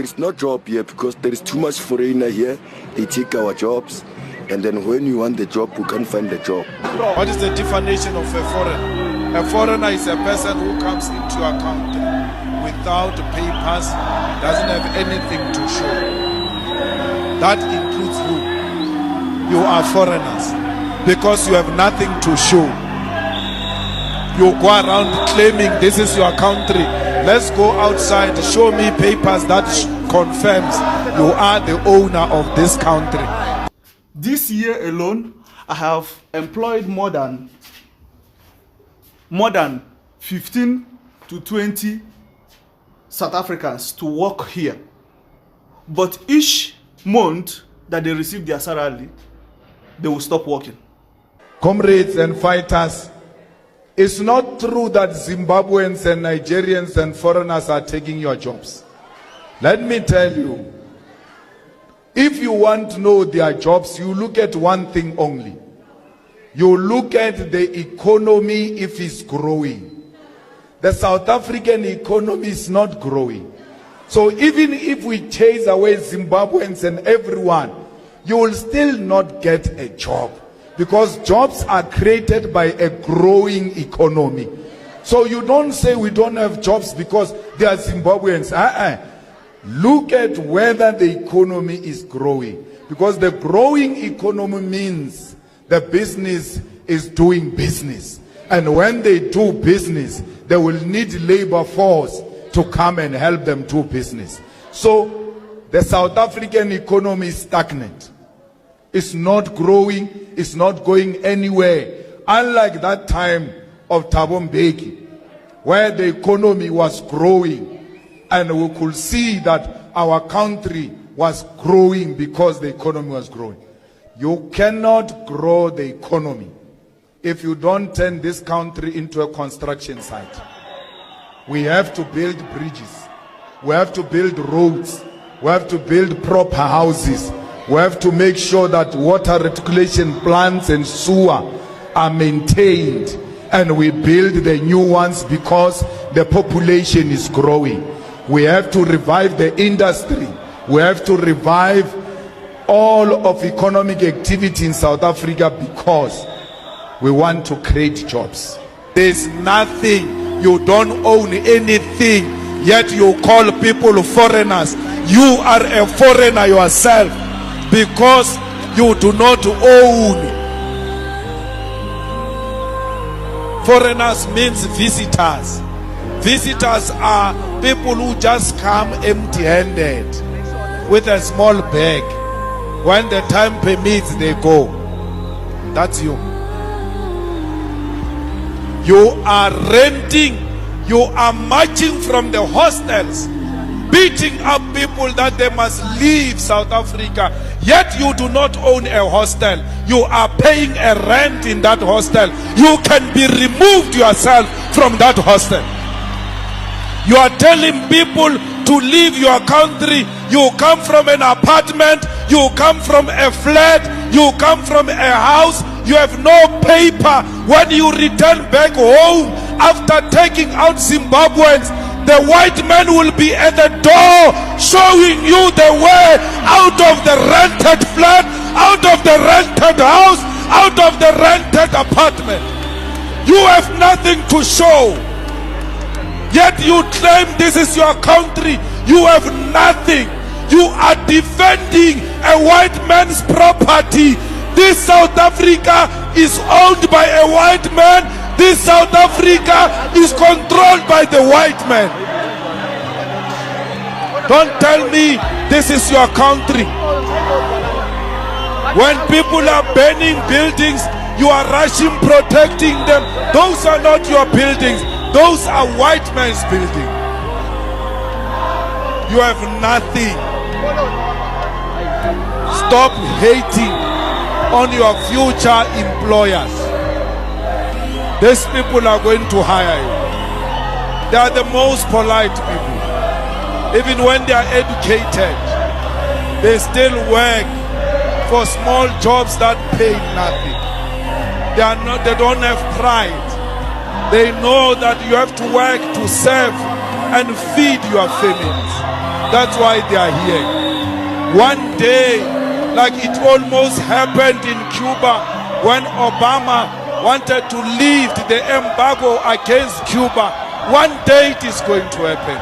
there is no job here because there is too much foreigner here. They take our jobs, and then when you want the job, you can't find the job. What is the definition of a foreigner? A foreigner is a person who comes into your country without papers, doesn't have anything to show. That includes you. You are foreigners because you have nothing to show. You go around claiming this is your country. Let's go outside, show me papers that confirms you are the owner of this country. This year alone, I have employed more than 15 to 20 South Africans to work here. But each month that they receive their salary, they will stop working. Comrades and fighters, it's not true that Zimbabweans and Nigerians and foreigners are taking your jobs. Let me tell you, if you want to know their jobs, you look at one thing only. You look at the economy if it's growing. The South African economy is not growing. So even if we chase away Zimbabweans and everyone, you will still not get a job. Because jobs are created by a growing economy. So you don't say we don't have jobs because they are Zimbabweans. Look at whether the economy is growing. Because the growing economy means the business is doing business. And when they do business, they will need labor force to come and help them do business. So the South African economy is stagnant. It's not growing, it's not going anywhere. Unlike that time of Thabo Mbeki, where the economy was growing, and we could see that our country was growing because the economy was growing. You cannot grow the economy if you don't turn this country into a construction site. We have to build bridges, we have to build roads, we have to build proper houses. We have to make sure that water reticulation plants and sewer are maintained, and we build the new ones because the population is growing. We have to revive the industry. We have to revive all of economic activity in South Africa because we want to create jobs. There's nothing, you don't own anything, yet you call people foreigners. You are a foreigner yourself, because you do not own. Foreigners means visitors. Visitors are people who just come empty-handed with a small bag. When the time permits, they go. That's you. You are renting. You are marching from the hostels, beating up people that they must leave South Africa. Yet you do not own a hostel. You are paying a rent in that hostel. You can be removed yourself from that hostel. You are telling people to leave your country. You come from an apartment, you come from a flat, you come from a house, you have no paper. When you return back home after taking out Zimbabweans, the white man will be at the door showing you the way out of the rented flat, out of the rented house, out of the rented apartment. You have nothing to show, yet you claim this is your country. You have nothing. You are defending a white man's property. This South Africa is owned by a white man. This South Africa is controlled by the white man. Don't tell me this is your country. When people are burning buildings, you are rushing, protecting them. Those are not your buildings. Those are white man's buildings. You have nothing. Stop hating on your future employers. These people are going to hire you. They are the most polite people. Even when they are educated, they still work for small jobs that pay nothing. They don't have pride. They know that you have to work to serve and feed your families. That's why they are here. One day, like it almost happened in Cuba when Obama wanted to lift the embargo against Cuba. One day it is going to happen.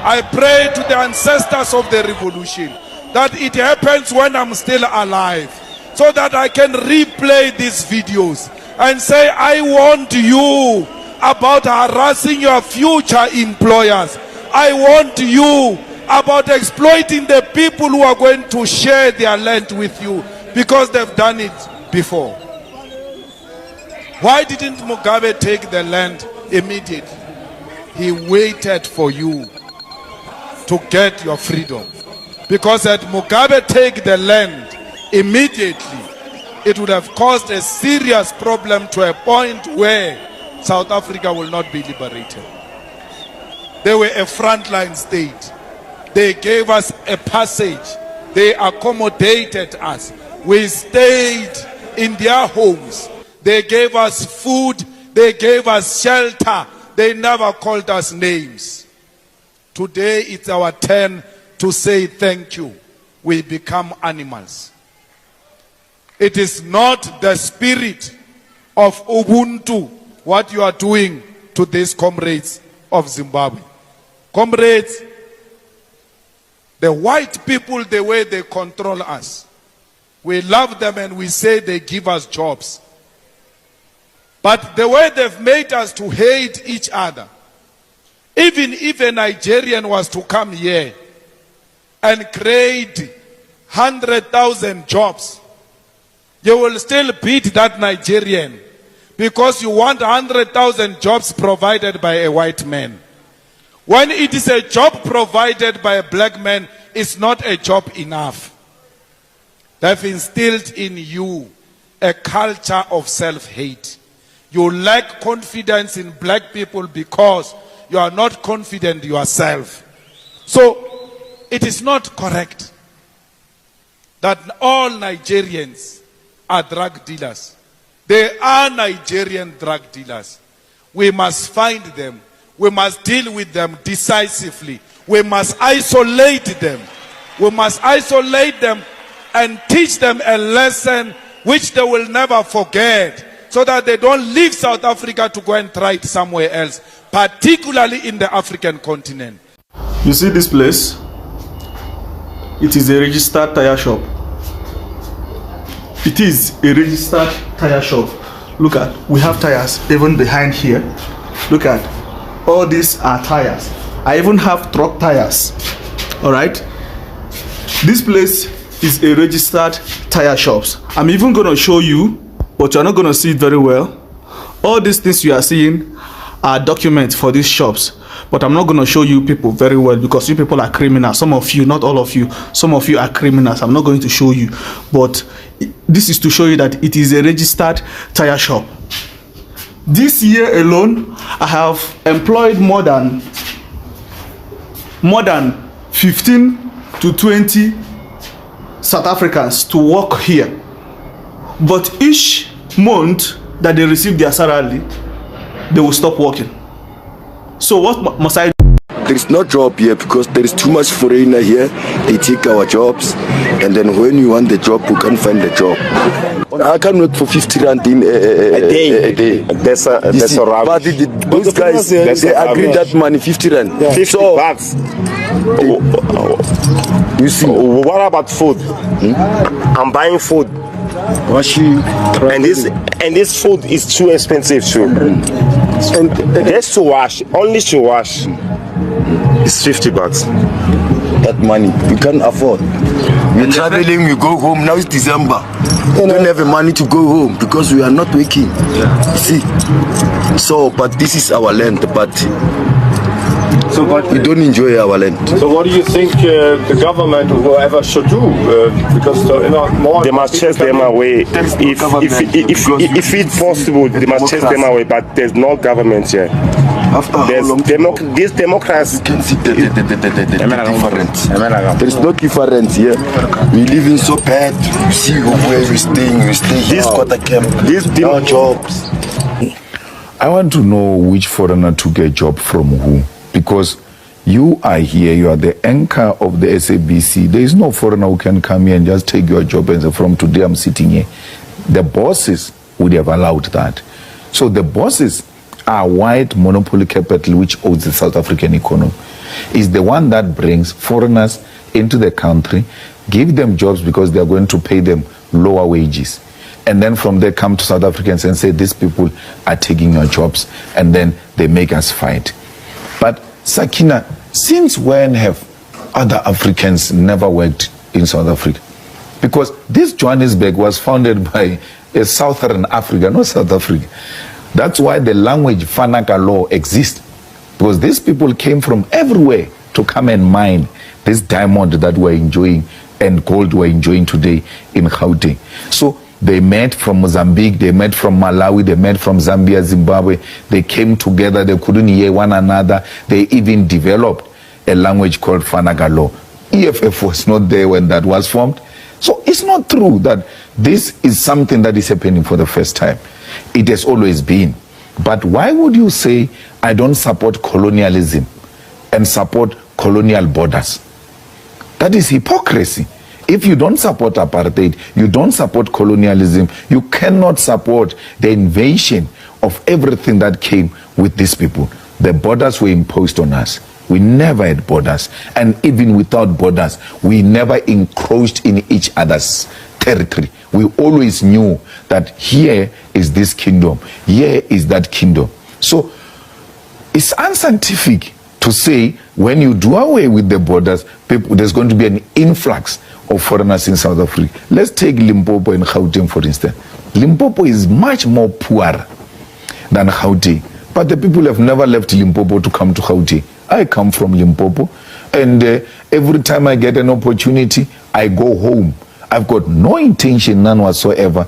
I pray to the ancestors of the revolution that it happens when I'm still alive, so that I can replay these videos and say, I warned you about harassing your future employers. I warned you about exploiting the people who are going to share their land with you, because they've done it before. Why didn't Mugabe take the land immediately? He waited for you to get your freedom. Because had Mugabe take the land immediately, it would have caused a serious problem to a point where South Africa will not be liberated. They were a frontline state. They gave us a passage. They accommodated us. We stayed in their homes. They gave us food. They gave us shelter. They never called us names. Today it's our turn to say thank you. We become animals. It is not the spirit of Ubuntu what you are doing to these comrades of Zimbabwe. Comrades, the white people, the way they control us, we love them and we say they give us jobs. But the way they've made us to hate each other, even if a Nigerian was to come here and create 100,000 jobs, you will still beat that Nigerian, because you want 100,000 jobs provided by a white man. When it is a job provided by a black man, it's not a job enough. They've instilled in you a culture of self-hate. You lack confidence in black people because you are not confident yourself. So it is not correct that all Nigerians are drug dealers. They are Nigerian drug dealers. We must find them. We must deal with them decisively. We must isolate them. We must isolate them and teach them a lesson which they will never forget, so that they don't leave South Africa to go and try it somewhere else, particularly in the African continent. You see this place? It is a registered tire shop. It is a registered tire shop. Look at, we have tires even behind here. Look at, all these are tires. I even have truck tires. All right. This place is a registered tire shops. I'm even going to show you, but you're not going to see it very well. All these things you are seeing are documents for these shops, but I'm not going to show you people very well, because you people are criminals. Some of you, not all of you, some of you are criminals. I'm not going to show you, but this is to show you that it is a registered tire shop. This year alone, I have employed more than 15 to 20 South Africans to work here. But each month that they receive their salary, they will stop working. So what must I do? There is no job here because there is too much foreigner here. They take our jobs, and then when you want the job, you can't find the job. I can work for 50 rand in a day. That's a but those guys, they agree that money 50 rand. 50 so, bucks. You see, what about food? I'm buying food, and this food is too expensive too. And just to wash, only to wash, it's 50 bucks. That money we can't afford. We're traveling, we go home. Now it's December. We don't have the money to go home because we are not working. You see. So, but this is our land, but we don't enjoy our land. So what do you think the government or whoever should do? Because more they must chase them away. If it's possible, they must chase them away. But there's no government here. These Democrats, you can see the difference. There is no difference here. We live in so bad. You see where we staying. We stay here. This quarter camp. These no jobs. I want to know which foreigner took a job from who, because You are here, you are the anchor of the SABC. There is no foreigner who can come here and just take your job and say, from today I'm sitting here. The bosses would have allowed that. So the bosses are white monopoly capital which owns the South African economy. Is the one that brings foreigners into the country, give them jobs because they are going to pay them lower wages. And then from there come to South Africans and say, these people are taking your jobs, and then they make us fight. But Sakina, since when have other Africans never worked in South Africa? Because this Johannesburg was founded by a Southern Africa, not South Africa. That's why the language Fanaka law exists. Because these people came from everywhere to come and mine this diamond that we're enjoying and gold we're enjoying today in Gauteng. So they met from Mozambique, they met from Malawi, they met from Zambia, Zimbabwe. They came together, they couldn't hear one another. They even developed a language called Fanagalo. EFF was not there when that was formed. So it's not true that this is something that is happening for the first time. It has always been. But why would you say, I don't support colonialism and support colonial borders? That is hypocrisy. If you don't support apartheid, you don't support colonialism, you cannot support the invasion of everything that came with these people. The borders were imposed on us. We never had borders. And even without borders, we never encroached in each other's territory. We always knew that here is this kingdom, here is that kingdom. So it's unscientific to say when you do away with the borders, there's going to be an influx of foreigners in South Africa. Let's take Limpopo and Gauteng, for instance. Limpopo is much more poor than Gauteng, but the people have never left Limpopo to come to Gauteng. I come from Limpopo, and every time I get an opportunity, I go home. I've got no intention, none whatsoever,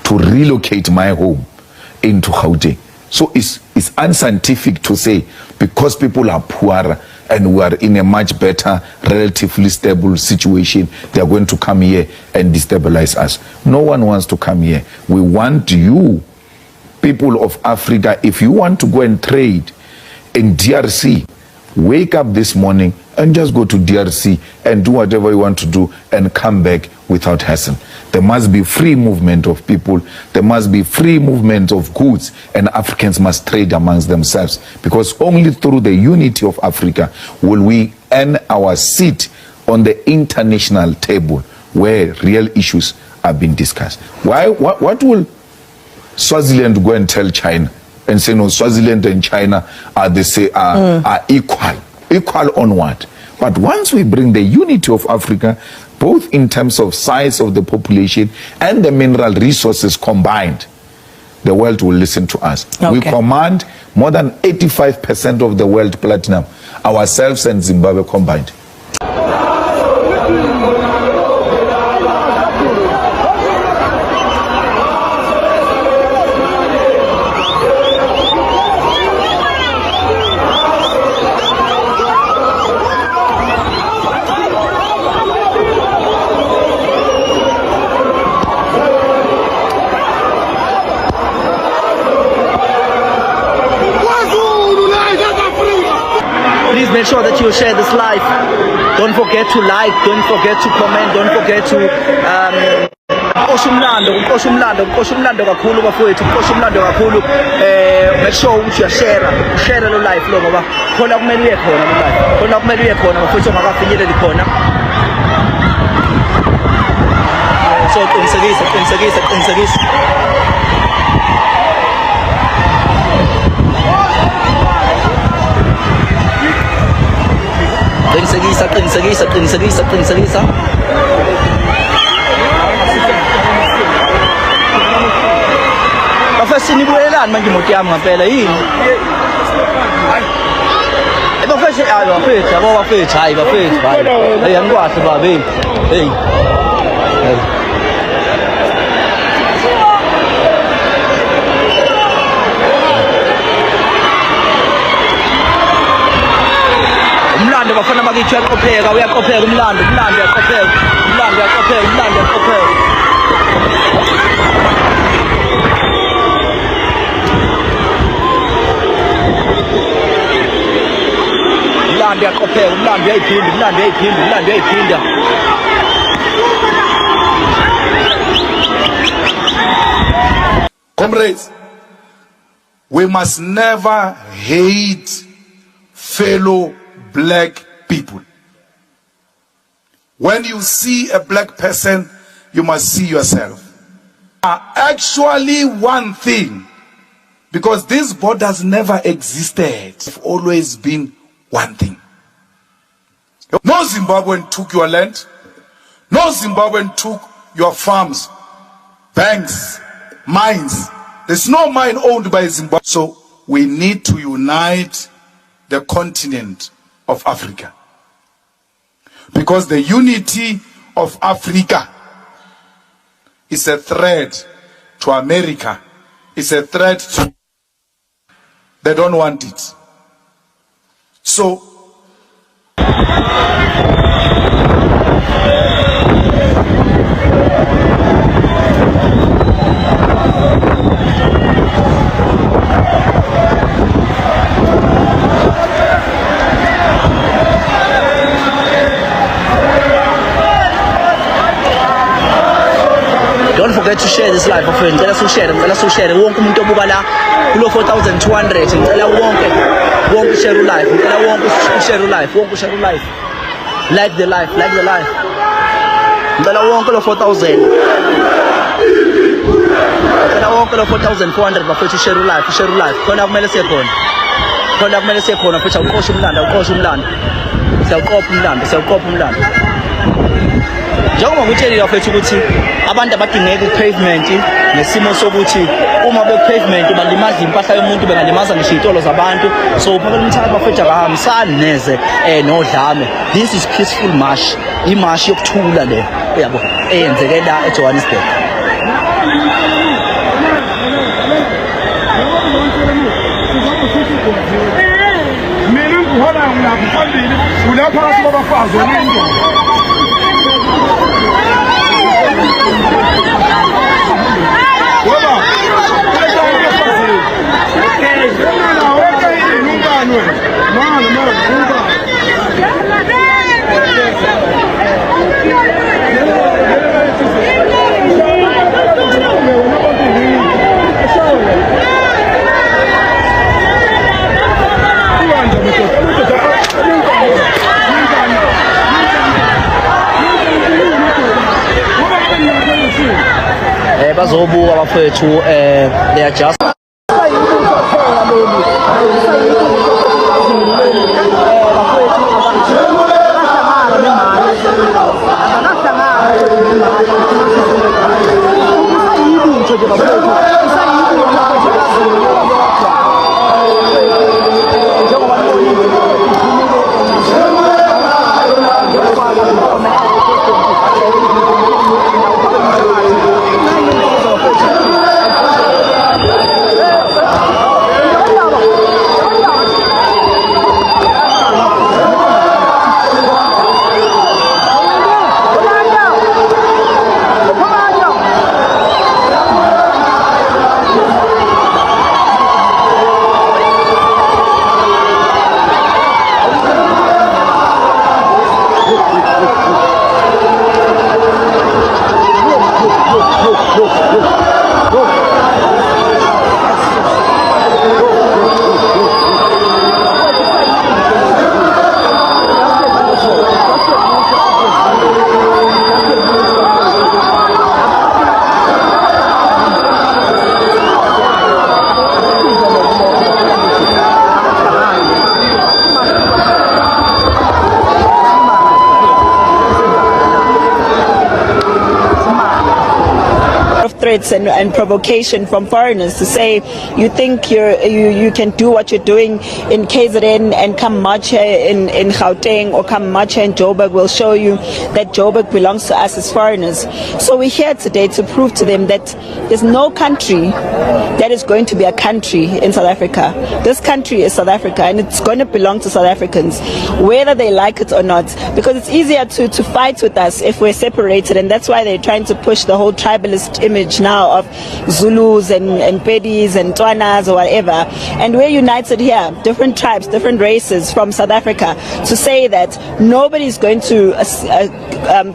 to relocate my home into Gauteng. So it's unscientific to say because people are poorer and we are in a much better, relatively stable situation, they are going to come here and destabilize us. No one wants to come here. We want you, people of Africa, if you want to go and trade in DRC, wake up this morning and just go to DRC and do whatever you want to do and come back without hassle. There must be free movement of people. There must be free movement of goods, and Africans must trade amongst themselves, because only through the unity of Africa will we earn our seat on the international table where real issues are being discussed. What will Swaziland go and tell China and say, no, Swaziland and China are equal on what? But once we bring the unity of Africa, both in terms of size of the population and the mineral resources combined, the world will listen to us. Okay. We command more than 85% of the world platinum, ourselves and Zimbabwe combined. Make sure that you share this live. Don't forget to like, don't forget to comment, don't forget to make sure that you share the live lo ngoba khona kumele uye khona lo live. Khona kumele uye khona mfowethu ongakafinyeleli khona. So qinisekisa. Qinisekisa. Bafesi nibuyelani manje imoto yami ngempela yini? Bafesi hayi bafethu. Hey angikwahle babe. Hey. Bafana bakithi uyakopheka umlando uyakopheka. umlando uyaqopheka, umlando uyayiphinda, umlando uyayiphinda, umlando uyayiphinda. Comrades, we must never hate fellow black people. When you see a black person, you must see yourself. Actually one thing, because these borders never existed. It's always been one thing. No Zimbabwean took your land. No Zimbabwean took your farms, banks, mines. There's no mine owned by Zimbabwe. So we need to unite the continent of Africa. Because the unity of Africa is a threat to America. It's a threat to... They don't want it. So don't forget to share this live, my friend. Ngicela siwushare wonke umuntu obuka la kulo 4200. Ngicela wonke share live. Ngicela wonke share live. Like the live. Ngicela wonke lo 4000. Ngicela wonke lo 4400 bafethu share live. Khona kumele siyekhona. Futhi awuqosha umlando. Siyawuqopha umlando. Njengoba ngikutshelile bafethu ukuthi abantu abadingeka ku-pavement nesimo sokuthi uma be-pavement balimaza impahla yomuntu bengalimaza ngisho iy'tolo zabantu. So phakathi umthatha bafethu akahambisani neze nodlame. This is peaceful march, imarshi yokuthula le yabo eyenzeke la eJohannesburg. Mina ngihola ngilapha phambili ulapha phakathi kwabafazi wenendoda. Bazobuka bafethu they are just threats and provocation from foreigners to say you think you can do what you're doing in KZN and come march here in Gauteng or come march here in Joburg. We'll show you that Joburg belongs to us as foreigners. So we're here today to prove to them that there's no country that is going to be a country in South Africa. This country is South Africa and it's going to belong to South Africans, whether they like it or not, because it's easier to fight with us if we're separated, and that's why they're trying to push the whole tribalist image now of Zulus and Pedis and Tswanas or whatever, and we're united here, different tribes, different races from South Africa, to say that nobody is going to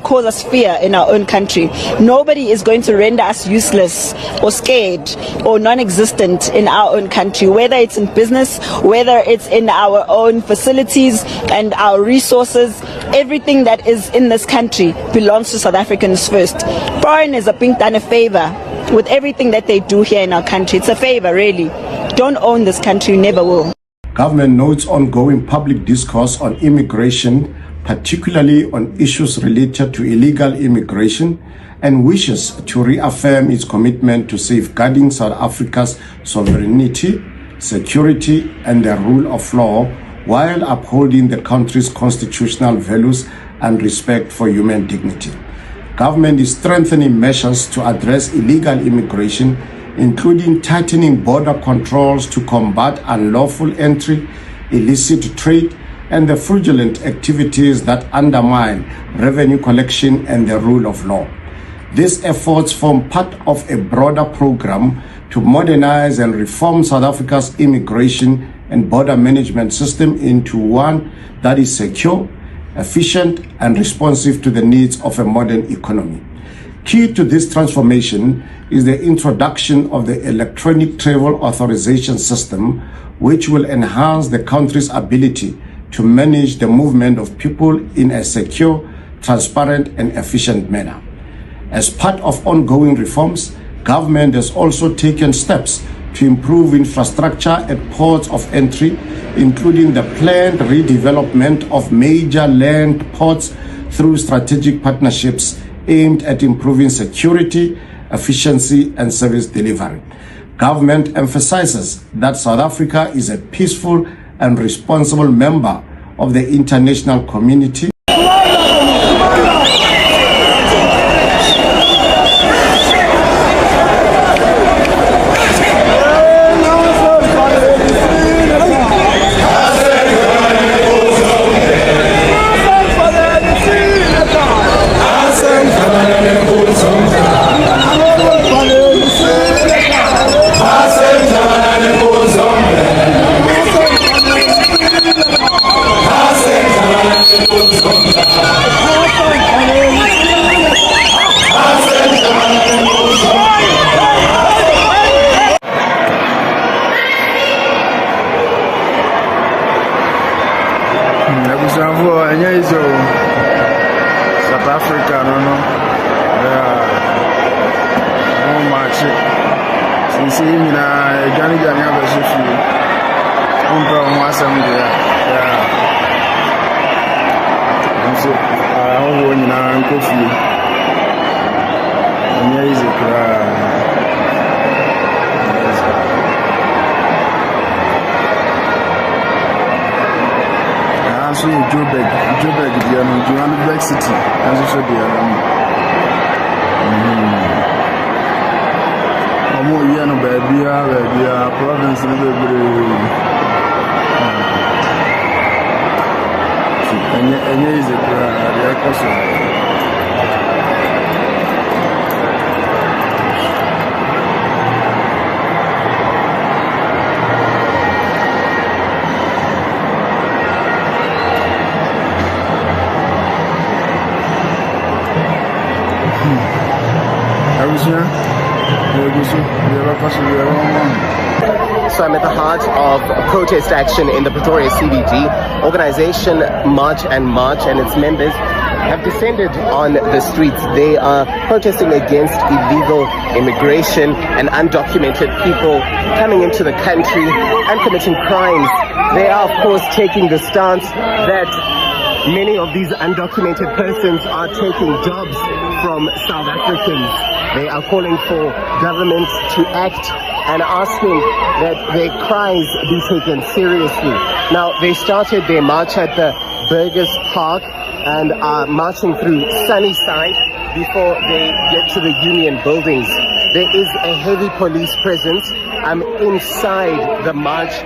cause us fear in our own country. Nobody is going to render us useless or scared or non-existent in our own country, whether it's in business, whether it's in our own facilities and our resources. Everything that is in this country belongs to South Africans first. Foreigners are being done a favor with everything that they do here in our country. It's a favor, really. Don't own this country, you never will. Government notes ongoing public discourse on immigration, particularly on issues related to illegal immigration, and wishes to reaffirm its commitment to safeguarding South Africa's sovereignty, security, and the rule of law, while upholding the country's constitutional values and respect for human dignity. Government is strengthening measures to address illegal immigration, including tightening border controls to combat unlawful entry, illicit trade, and the fraudulent activities that undermine revenue collection and the rule of law. These efforts form part of a broader program to modernize and reform South Africa's immigration and border management system into one that is secure, efficient, and responsive to the needs of a modern economy. Key to this transformation is the introduction of the electronic travel authorization system, which will enhance the country's ability to manage the movement of people in a secure, transparent, and efficient manner. As part of ongoing reforms, government has also taken steps to improve infrastructure at ports of entry, including the planned redevelopment of major land ports through strategic partnerships aimed at improving security, efficiency, and service delivery. Government emphasizes that South Africa is a peaceful and responsible member of the international community. South Africa, no. No match. Since you know, Johnny have a shift. So, I'm going to coffee. And here is a crowd. So Joburg, Johannesburg City, as you should be. Baby, province, and here is a So I'm at the heart of protest action in the Pretoria CBD. Organization March and its members have descended on the streets. They are protesting against illegal immigration and undocumented people coming into the country and committing crimes. They are, of course, taking the stance that many of these undocumented persons are taking jobs from South Africans. They are calling for governments to act and asking that their crimes be taken seriously. Now, they started their march at the Burgers Park and are marching through Sunnyside before they get to the Union buildings. There is a heavy police presence inside the march.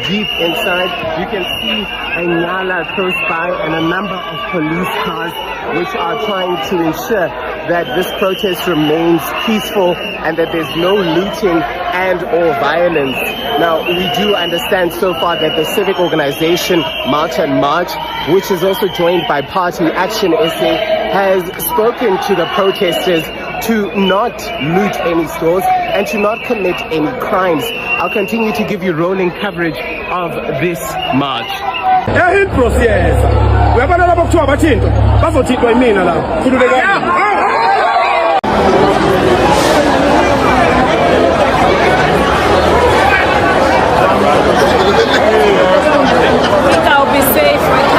deep inside. You can see a Nyala close by and a number of police cars which are trying to ensure that this protest remains peaceful and that there's no looting and or violence. Now, we do understand so far that the civic organization March and March, which is also joined by Party Action SA, has spoken to the protesters to not loot any stores and to not commit any crimes. I'll continue to give you rolling coverage of this march. I'll be safe with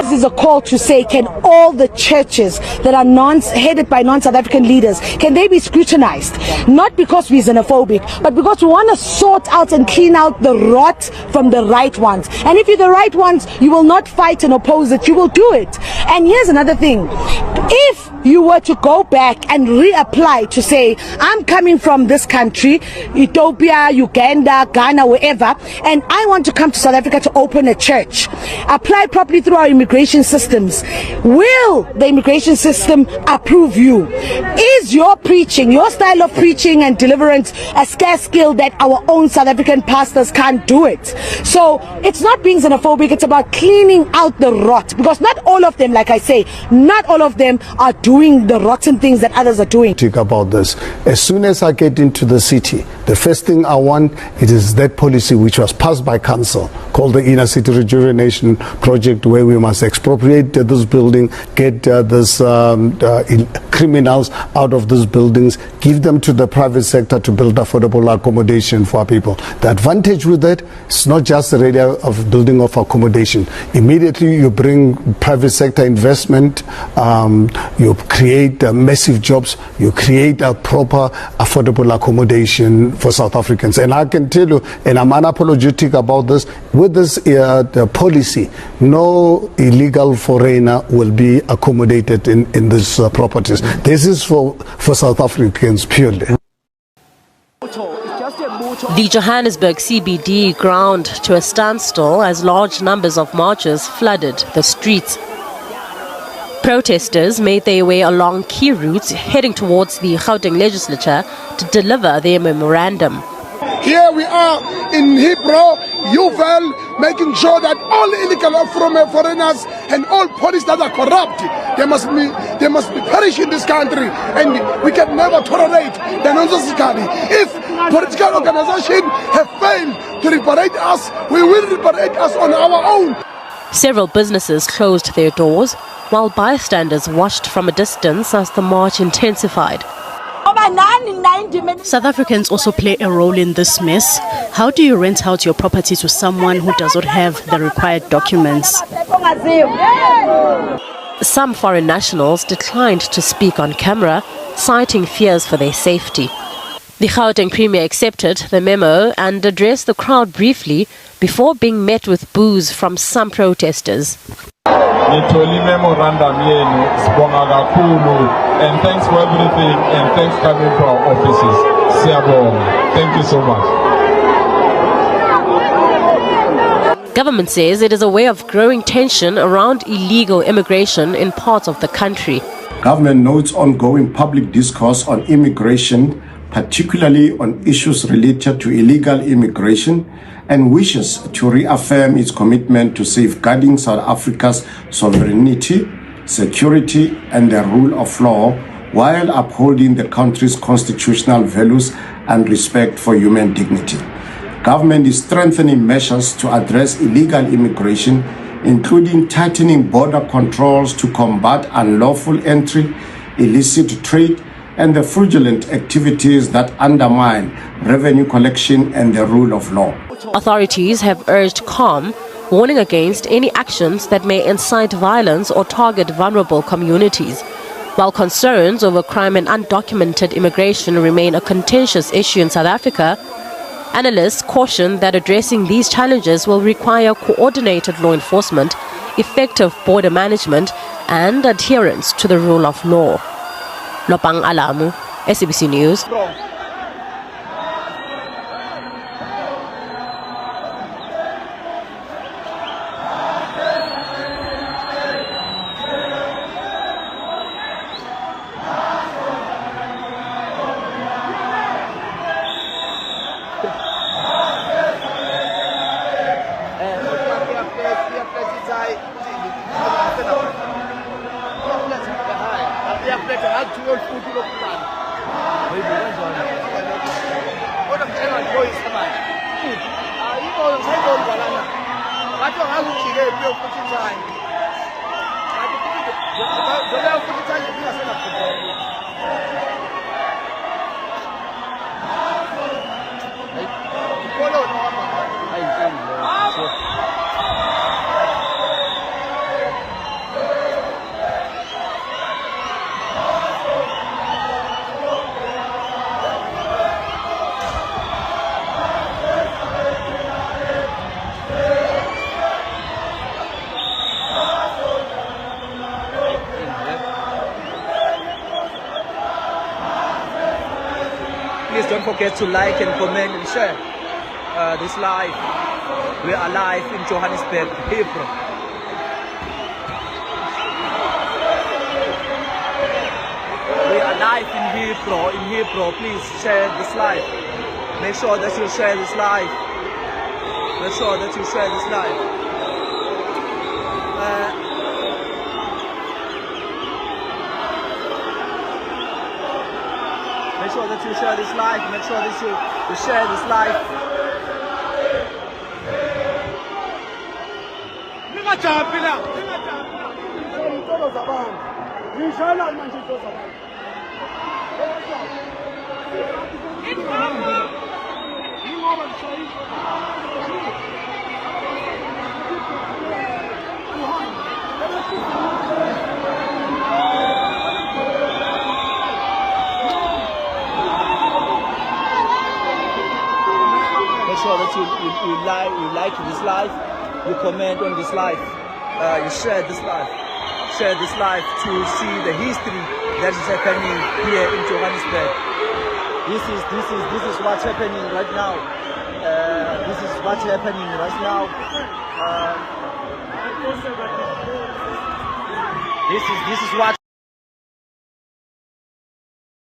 This is a call to say, can all the churches that are headed by non-South African leaders, can they be scrutinized? Not because we're xenophobic, but because we want to sort out and clean out the rot from the right ones. And if you're the right ones, you will not fight and oppose it, you will do it. And here's another thing. If you were to go back and reapply to say, I'm coming from this country, Ethiopia, Uganda, Ghana, wherever, and I want to come to South Africa to open a church, apply properly through our immigration systems, will the immigration system approve you? Is your preaching, your style of preaching and deliverance a scarce skill that our own South African pastors can't do it? So it's not being xenophobic, it's about cleaning out the rot, because not all of them, like I say, not all of them are doing the rotten things that others are doing. Think about this. As soon as I get into the city, the first thing I want, it is that policy which was passed by council called the Inner City Rejuvenation Project, where we must expropriate this building, get these criminals out of these buildings, give them to the private sector to build affordable accommodation for our people. The advantage with that, it's not just the area of building of accommodation. Immediately you bring private sector investment, you create massive jobs, you create a proper affordable accommodation for South Africans. And I can tell you, and I'm unapologetic about this, with this the policy, no illegal foreigner will be accommodated in these properties. This is for South Africans purely. The Johannesburg CBD ground to a standstill as large numbers of marchers flooded the streets. Protesters made their way along key routes heading towards the Gauteng legislature to deliver their memorandum. Here we are in Hebrew, Yuval, making sure that all illegal foreigners and all police that are corrupt, they must be perished in this country, and we can never tolerate the nonsense. If political organizations have failed to liberate us, we will liberate us on our own. Several businesses closed their doors, while bystanders watched from a distance as the march intensified. South Africans also play a role in this mess. How do you rent out your property to someone who does not have the required documents? Some foreign nationals declined to speak on camera, citing fears for their safety. The Gauteng Premier accepted the memo and addressed the crowd briefly before being met with boos from some protesters. Memorandum and thanks for everything, and thanks coming to our offices. Thank you so much. Government says it is a way of growing tension around illegal immigration in parts of the country. Government notes ongoing public discourse on immigration, particularly on issues related to illegal immigration, and wishes to reaffirm its commitment to safeguarding South Africa's sovereignty, security, and the rule of law, while upholding the country's constitutional values and respect for human dignity. Government is strengthening measures to address illegal immigration, including tightening border controls to combat unlawful entry, illicit trade, and the fraudulent activities that undermine revenue collection and the rule of law. Authorities have urged calm, warning against any actions that may incite violence or target vulnerable communities. While concerns over crime and undocumented immigration remain a contentious issue in South Africa, analysts caution that addressing these challenges will require coordinated law enforcement, effective border management, and adherence to the rule of law. Lopang Alamu, SABC News. Please don't forget to like and comment and share this live. We are live in Johannesburg, Heathrow. We are live in Heathrow. Please share this live. Make sure that you share this live. Make sure that you share this live. Make sure that you share this live. Make sure that you share this live. Make sure that you like this live, you comment on this live, you share this live to see the history that is happening here in Johannesburg. This is what's happening right now. This is what's happening right now. This is what.